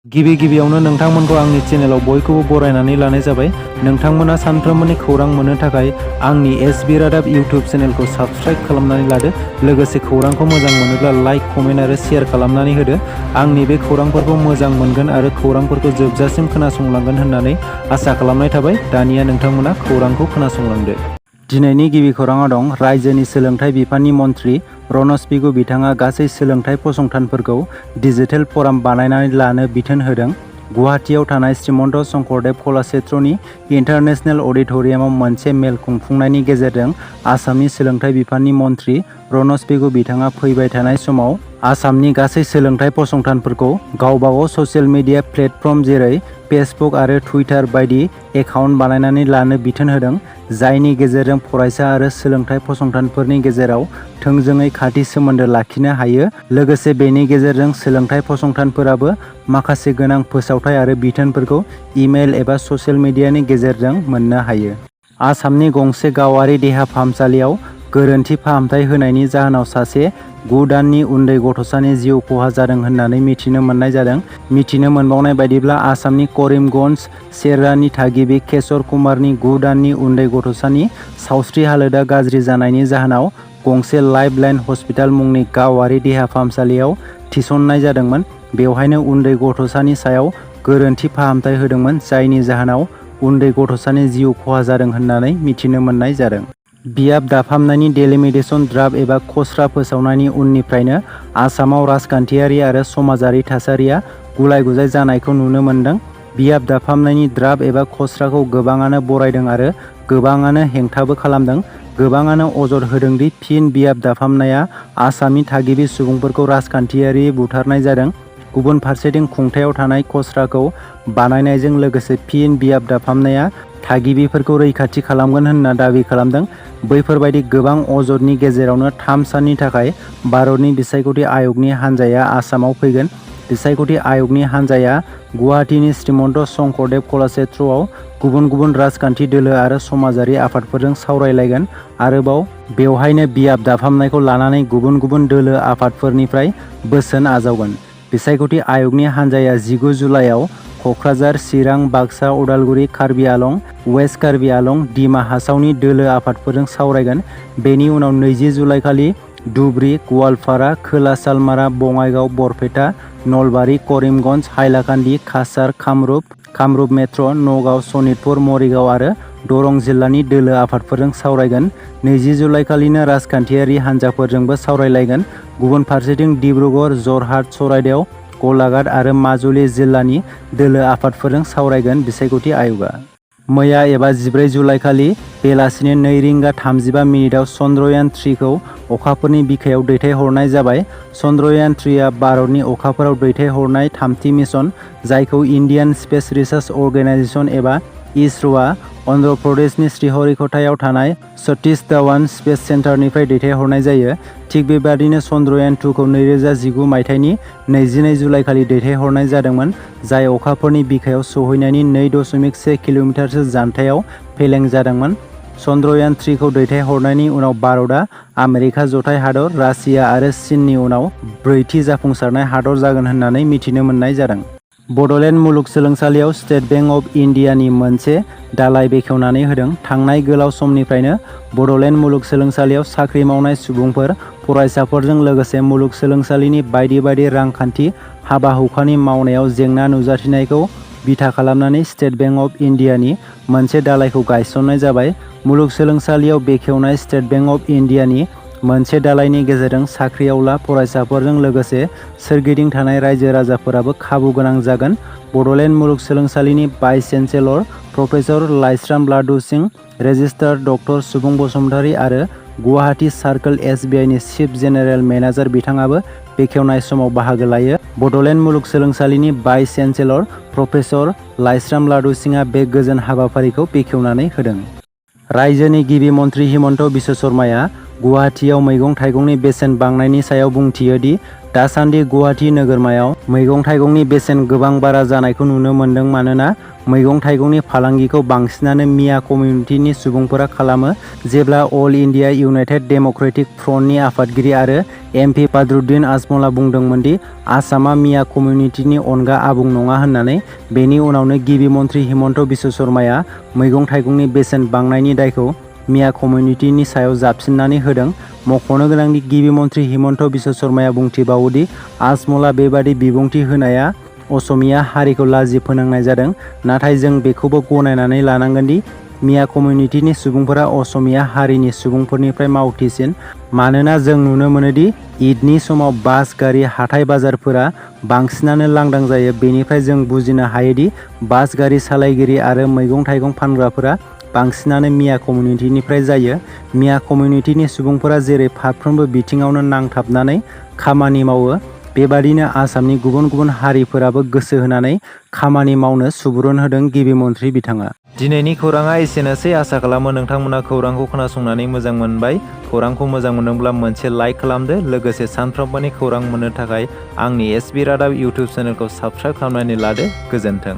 गिबियावनो नोंथांमोनखौ आंनि चेनेलाव बयखौबो बरायनानै लानाय जाबाय। नोंथांमोना सानफ्रोमबोनि खौरां मोननो थाखाय आंनि एसबि रादाब इउटिउब चेनेलखौ साबस्क्राइब खालामनानै लादो। लोगोसे खौरांखौ मोजां मोनोब्ला लाइक, कमेन्ट आरो शेयार खालामनानै होदो। आंनि बे खौरांफोरखौ मोजां मोनगोन आरो खौरांफोरखौ जोबजासिम खोनासंलांगोन होननानै आसा खालामनाय थाबाय। दानिया नोंथांमोना खौरांखौ खोनासंलांदो। दिनैनि गिबि खौराङाव दं रायजोनि सोलोंथाइ बिफाननि मन्थ्रि रनज पेगु बिथाङा गासै सोलोंथाइ फसंथानफोरखौ डिजिटेल फराम बानायनानै लानो बिथोन होदों। गुवाहाटीआव थानाय श्रीमन्त शंकरदेव कलाक्षेत्रनि इन्टारनेशनेल अडिट'रियामाव मोनसे मेल खुंफुंनायनि गेजेरजों आसामनि सोलोंथाइ बिफाननि मन्थ्रि रनज पेगु बिथाङा फैबाय थानाय समाव आसामनि गासै सोलोंथाइ फसंथानफोरखौ गावबागाव ससियेल मिडिया प्लेटफर्म जेरै फेसबुक आरो टुइटार बायदि एकाउन्ट बानायनानै लानो बिथोन होदों, जायनि गेजेरजों फरायसा आरो सोलोंथाइ फसंथानफोरनि गेजेराव थोंजोङै खाथि सोमोन्दो लाखिनो हायो। लोगोसे बेनि गेजेरजों सोलोंथाइ फसंथानफोराबो माखासे गोनां फोसावथाय आरो बिथोनफोरखौ इमेल एबा ससियेल मिडियानि गेजेरजों मोननो हायो। आसामनि गंसे गावारि देहा फाहामसालियाव गोरोन्थि फाहामथाय होनायनि जाहोनाव सासे 9 दाननि उन्दै गथ'सानि जिउ खहा जादों होननानै मिथिनो मोननाय जादों। मिथिनो मोनबावनाय बायदिब्ला आसामनि करिमगन्ज सेररानि थागिबि केशर कुमारनि 9 दाननि उन्दै गथ'सानि सावस्रि हालोदा गाज्रि जानायनि जाहोनाव गंसे लाइफ लाइन हस्पिटाल मुंनि गावारि देहा फाहामसालियाव थिसननाय जादोंमोन। बेवहायनो उन्दै गथ'सानि सायाव गोरोन्थि फाहामथाय होदोंमोन, जायनि जाहोनाव उन्दै गथ'सानि जिउ खहा जादों होननानै मिथिनो मोननाय जादों। बियाब दाफामनायनि डेलिमिटेसन ड्राफ्ट एबा खसरा फोसावनायनि उननिफ्रायनो आसामाव राजखान्थियारि आरो समाजारि थासारिया गुलाय-गुजाय जानायखौ नुनो मोन्दों। बियाब दाफामनायनि ड्राफ्ट एबा खसराखौ गोबाङानो बरायदों आरो गोबाङानो हेंथाबो खालामदों। गोबाङानो अजद होदोंदि फिन बियाब दाफामनाया आसामनि थागिबि सुबुंफोरखौ राजखान्थियारियै बुथारनाय जादों। गुबुन फारसेथिं खुंथायाव थानाय खसराखौ बानायनायजों लोगोसे फिन बियाब दाफामनाया थागिबिफोरखौ रैखाथि खालामगोन होनना दाबि खालामदों। बैफोरबायदि गोबां अजदनि गेजेरावनो 3 साननि थाखाय भारतनि बिसायख'थि आय'गनि हान्जाया आसामाव फैगोन। बिसायख'थि आय'गनि हान्जाया गुवाहाटीनि श्रीमन्त शंकरदेव कलाक्षेत्रआव गुबुन गुबुन राजखान्थि दोलो आरो समाजारि आफादफोरजों सावरायलायगोन। आरोबाव बेवहायनो बियाब दाफामनायखौ लानानै गुबुन गुबुन दोलो आफादफोरनिफ्राय बोसोन आजावगोन। बिसायख'थि आय'गनि हान्जाया 19 जुलाइआव क'क्राझार, चिरां, बाक्सा, उदालगुरि, कार्बि आलं, वेस्ट कार्बि आलं, डिमा हासावनि दोलो आफादफोरजों सावरायगोन। बेनि उनाव 20 जुलाइखालि धुबरी, गवालपारा, खोला सालमारा, बङाइगाव, बरपेटा, नलबारि, करिमगन्ज, हाइलाकान्दि, काछार, कामरुप मेट्र', नगाव, सनितपुर, मरिगाव आरो दरं जिल्लानि दोलो आफादफोरजों सावरायगोन। 20 जुलाइखालिनो राजखान्थियारि हान्जाफोरजोंबो सावरायलायगोन। गुबुन फारसेथिं डिब्रुगड़, जरहाट, चराइदेव, गलाघाट आरो माजुलि जिल्लानि दोलो आफादफोरजों सावरायगोन। बिसायख'थि आय'गआ मैया एबा 14 जुलाइखालि बेलासिनि 2:35 चन्द्रयान 3 खौ अखाफोरनि बिखायाव दैथायहरनाय जाबाय। चन्द्रयान 3 आ भारतनि अखाफोराव दैथायहरनाय 3थि मिशन, जायखौ इन्डियान स्पेस रिसार्च अर्गेनाइजेशन एबा ISROआ अन्ध्र प्रदेशनि श्रीहरिक'टायाव थानाय सतीश धावन स्पेस सेन्टारनिफ्राय दैथायहरनाय जायो। थिग बेबादिनो चन्द्रयान 2 खौ 2019 मायथाइनि 22 जुलाइखालि दैथायहरनाय जादोंमोन, जाय अखाफोरनि बिखायाव सौहैनायनि 2.1 किल'मिटारसो जानथायाव फेलें जादोंमोन। चन्द्रयान 3 खौ दैथायहरनायनि उनाव भारतआ आमेरिका जथाय हादर, रासिया आरो चीननि उनाव 4थि जाफुंसारनाय हादर जागोन होननानै मिथिनो मोननाय जादों। बड'लेण्ड मुलुगसोलोंसालियाव स्टेट बेंक अफ इन्डियानि मोनसे दालाइ बेखेवनानै होदों। थांनाय गोलाव समनिफ्रायनो बड'लेण्ड मुलुगसोलोंसालियाव साख्रि मावनाय सुबुंफोर, फरायसाफोरजों लोगोसे मुलुगसोलोंसालिनि बायदि बायदि रांखान्थि हाबा-हुखानि मावनायाव जेंना नुजाथिनायखौ बिथा खालामनानै स्टेट बेंक अफ इन्डियानि मोनसे दालाइखौ गायसननाय जाबाय। मुलुगसोलोंसालियाव बेखेवनाय स्टेट बेंक अफ इन्डियानि मोनसे दालाइनि गेजेरजों साख्रिआवला फरायसाफोरजों लोगोसे सोरगिदिं थानाय रायजो-राजाफोराबो खाबु गोनां जागोन। बड'लेण्ड मुलुगसोलोंसालिनि भाइस चेन्सेलर प्रफेसर लाइस्राम लादु सिं, रेजिस्ट्रार डक्टर सुबुं बसुमतारी आरो गुवाहाटी सार्कोल SBIनि चिफ जेनेरेल मेनेजार बिथाङाबो बेखेवनाय समाव बाहागो लायो। बड'लेण्ड मुलुगसोलोंसालिनि भाइस चेन्सेलर प्रफेसर लाइस्राम लादु सिंआ बे गोजोन हाबाफारिखौ बेखेवनानै होदों। रायजोनि गिबि मन्थ्रि हिमन्त बिश्व शर्माया गुवाहाटीयाव मैगं-थाइगंनि बेसेन बांनायनि सायाव बुंथियो दि दासान्दि गुवाहाटी नोगोरमायाव मैगं-थाइगंनि बेसेन गोबां बारा जानायखौ नुनो मोन्दों मानोना मैगं-थाइगंनि फालांगिखौ बांसिनानो मिया कमिउनिटिनि सुबुंफोरा खालामो। जेब्ला अल इन्डिया इउनाइटेड डेम'क्रेटिक फ्रन्टनि आफादगिरि आरो एमपि बादरुद्दिन आजमलआ बुंदोंमोन दि आसामा मिया कमिउनिटिनि अनगा आबुं नङा होननानै, बेनि उनावनो गिबि मन्थ्रि हिमन्त बिश्व शर्माया मैगं-थाइगंनि बेसेन बांनायनि दायखौ मिया कमिउनिटिनि सायाव जाबसिननानै होदों। मख'नो गोनांदि गिबि मन्थ्रि हिमन्त बिश्व शर्माया बुंथिबावो दि आजमलआ बेबादि बिबुंथि होनाया असमिया हारिखौ लाजि फोनांनाय जादों, नाथाय जों बेखौबो गनायनानै लानांगोन दि मिया कमिउनिटिनि सुबुंफोरा असमिया हारिनि सुबुंफोरनिफ्राय मावथिसिन, मानोना जों नुनो मोनोदि ईदनि समाव बास गारि हाथाइ-बाजारफोरा बांसिनानो लांदां जायो। बेनिफ्राय जों बुजिनो हायोदि बास गारि सालायगिरि आरो मैगं-थाइगं फानग्राफोरा बांसिनानो मिया कमिउनिटिनिफ्राय जायो। मिया कमिउनिटिनि सुबुंफोरा जेरै फारफ्रोमबो बिथिङावनो नांथाबनानै खामानि मावो, बेबादिनो आसामनि गुबुन गुबुन हारिफोराबो गोसो होनानै खामानि मावनो सुबुरुन होदों गिबि मन्थ्रि बिथाङा। दिनैनि खौराङा एसेनोसै। आसा खालामो नोंथांमोना खौरांखौ खोनासंनानै मोजां मोनबाय। खौरांखौ मोजां मोनदोंब्ला मोनसे लाइक खालामदो। लोगोसे सानफ्रोमबोनि खौरां मोननो थाखाय आंनि एसबि रादाब इउटुब चेनेलखौ साबस्क्राइब खालामनानै लादो। गोजोन्थों।